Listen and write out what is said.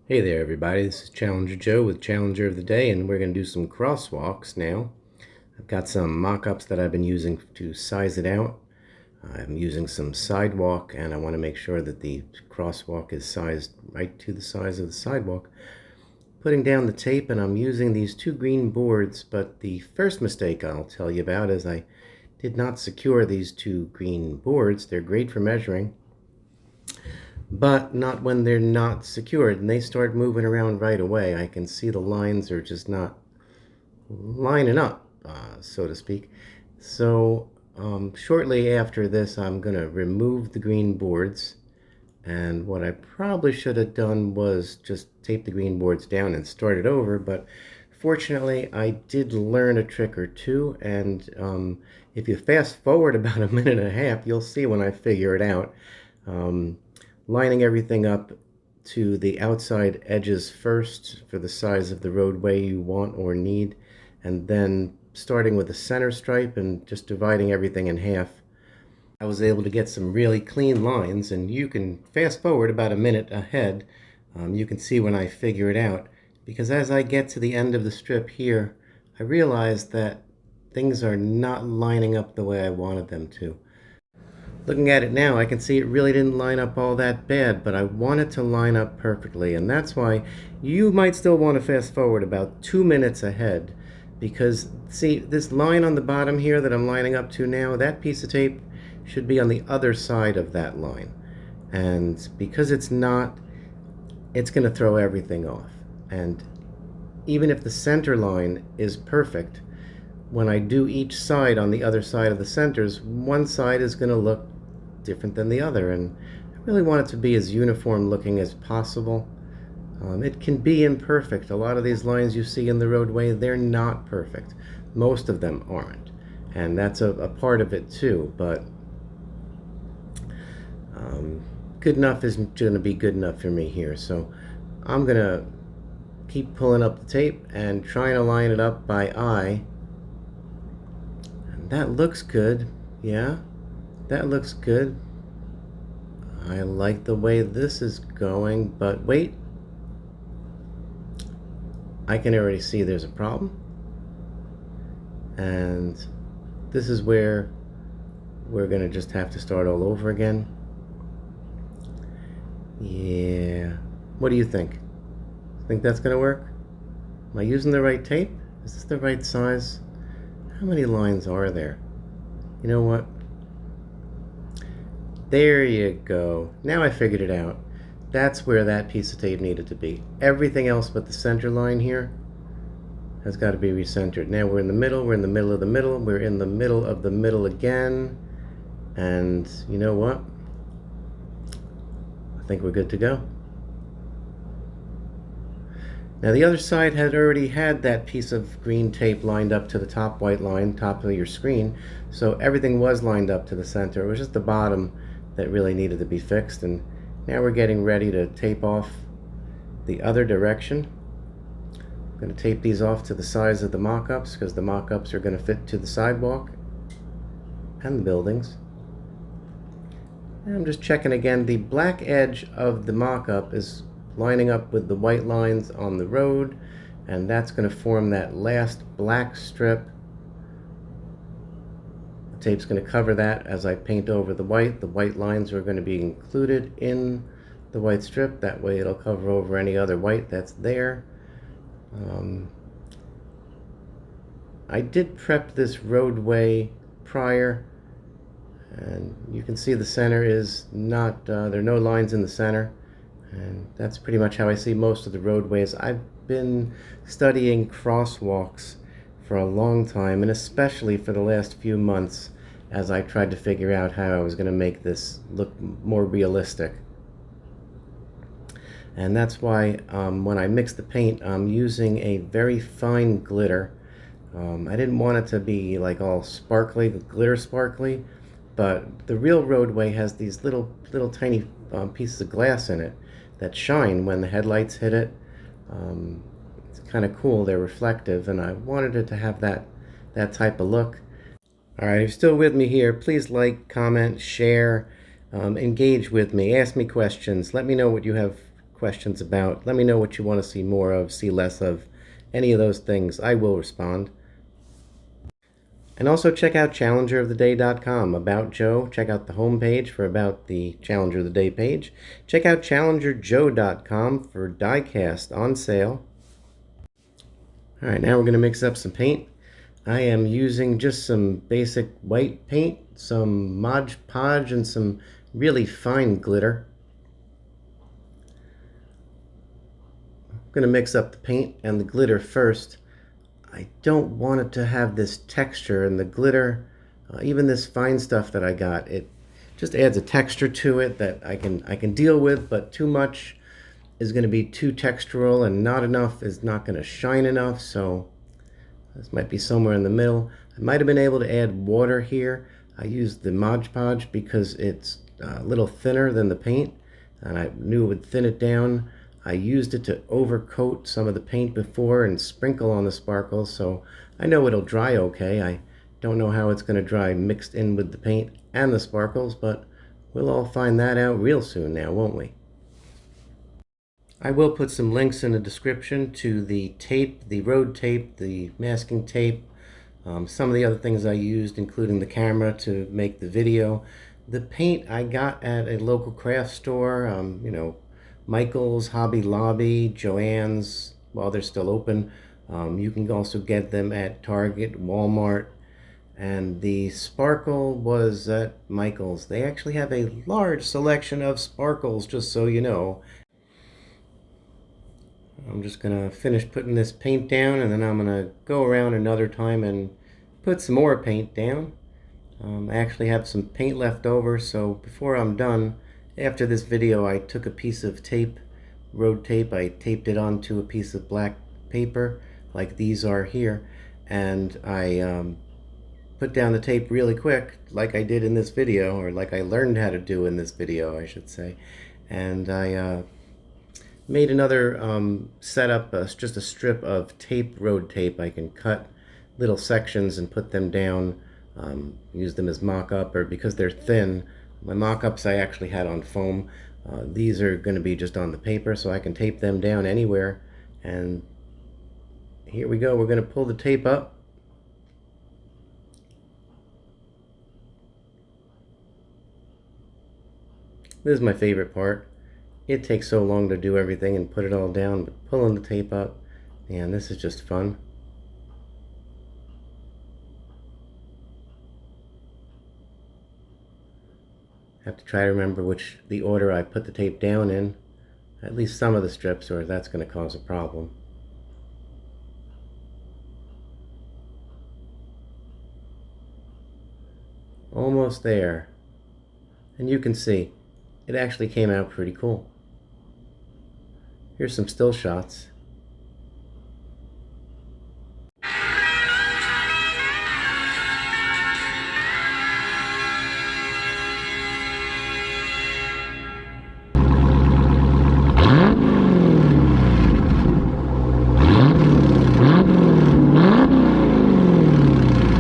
Hey there everybody, this is Challenger Joe with Challenger of the Day, and we're going to do some crosswalks now. I've got some mock-ups that I've been using to size it out. I'm using some sidewalk, and I want to make sure that the crosswalk is sized right to the size of the sidewalk. Putting down the tape, and I'm using these two green boards, but the first mistake I'll tell you about is I did not secure these two green boards. They're great for measuring, but not when they're not secured, and they start moving around right away. I can see the lines are just not lining up, so to speak. So shortly after this, I'm going to remove the green boards, and what I probably should have done was just tape the green boards down and start it over, but fortunately I did learn a trick or two, and if you fast forward about a minute and a half, you'll see when I figure it out. Lining everything up to the outside edges first for the size of the roadway you want or need, and then starting with the center stripe and just dividing everything in half. I was able to get some really clean lines, and you can fast forward about a minute ahead. You can see when I figure it out, because as I get to the end of the strip here, I realized that things are not lining up the way I wanted them to. Looking at it now, I can see it really didn't line up all that bad, but I want it to line up perfectly, and that's why you might still want to fast forward about 2 minutes ahead, because see this line on the bottom here that I'm lining up to now, that piece of tape should be on the other side of that line, and because it's not, it's going to throw everything off. And even if the center line is perfect, when I do each side on the other side of the centers, one side is going to look different than the other, and I really want it to be as uniform looking as possible. It can be imperfect. A lot of these lines you see in the roadway, they're not perfect. Most of them aren't, and that's a part of it too, but good enough isn't going to be good enough for me here, so I'm going to keep pulling up the tape and trying to line it up by eye. And that looks good. Yeah, that looks good. I like the way this is going, but wait, I can already see there's a problem, and this is where we're gonna just have to start all over again. Yeah, what do you think? Think that's gonna work? Am I using the right tape? Is this the right size? How many lines are there? You know what? There you go. Now I figured it out. That's where that piece of tape needed to be. Everything else but the center line here has got to be recentered. Now we're in the middle, we're in the middle of the middle, we're in the middle of the middle again, and you know what? I think we're good to go. Now the other side had already had that piece of green tape lined up to the top white line, top of your screen, so everything was lined up to the center. It was just the bottom that really needed to be fixed, and now we're getting ready to tape off the other direction. I'm going to tape these off to the size of the mock-ups, because the mock-ups are going to fit to the sidewalk and the buildings. And I'm just checking again, the black edge of the mock-up is lining up with the white lines on the road, and that's going to form that last black strip. The tape's going to cover that as I paint over the white. The white lines are going to be included in the white strip. That way it'll cover over any other white that's there. I did prep this roadway prior, and you can see the center is not, there are no lines in the center. And that's pretty much how I see most of the roadways. I've been studying crosswalks for a long time, and especially for the last few months, as I tried to figure out how I was going to make this look more realistic. And that's why when I mix the paint, I'm using a very fine glitter. I didn't want it to be like all sparkly, glitter sparkly, but the real roadway has these little tiny pieces of glass in it that shine when the headlights hit it. It's kind of cool. They're reflective, and I wanted it to have that type of look. All right, if you're still with me here, please like, comment, share, engage with me, ask me questions, let me know what you have questions about. Let me know what you want to see more of, see less of, any of those things. I will respond. And also check out challengeroftheday.com, About Joe. Check out the homepage for About the Challenger of the Day page. Check out challengerjoe.com for Diecast on sale. Alright, now we're going to mix up some paint. I am using just some basic white paint, some Mod Podge, and some really fine glitter. I'm going to mix up the paint and the glitter first. I don't want it to have this texture, and the glitter, even this fine stuff that I got, it just adds a texture to it that I can deal with, but too much is going to be too textural, and not enough is not going to shine enough, so this might be somewhere in the middle. I might have been able to add water here. I used the Mod Podge because it's a little thinner than the paint, and I knew it would thin it down. I used it to overcoat some of the paint before and sprinkle on the sparkles, so I know it'll dry okay. I don't know how it's going to dry mixed in with the paint and the sparkles, but we'll all find that out real soon now, won't we? I will put some links in the description to the tape, the road tape, the masking tape, some of the other things I used, including the camera to make the video. The paint I got at a local craft store, you know, Michael's, Hobby Lobby, Joann's, while they're still open. You can also get them at Target, Walmart, and the sparkle was at Michael's. They actually have a large selection of sparkles, just so you know. I'm just gonna finish putting this paint down, and then I'm gonna go around another time and put some more paint down. I actually have some paint left over, so before I'm done, after this video, I took a piece of tape, road tape, I taped it onto a piece of black paper, like these are here, and I put down the tape really quick, like I did in this video, or like I learned how to do in this video, I should say. And I made another setup, just a strip of tape, road tape. I can cut little sections and put them down, use them as mock-up, or because they're thin, my mock-ups I actually had on foam. These are going to be just on the paper, so I can tape them down anywhere. And here we go. We're going to pull the tape up. This is my favorite part. It takes so long to do everything and put it all down, but pulling the tape up, man, this is just fun. Have to try to remember the order I put the tape down in, at least some of the strips, or that's going to cause a problem. Almost there. And you can see, it actually came out pretty cool. Here's some still shots.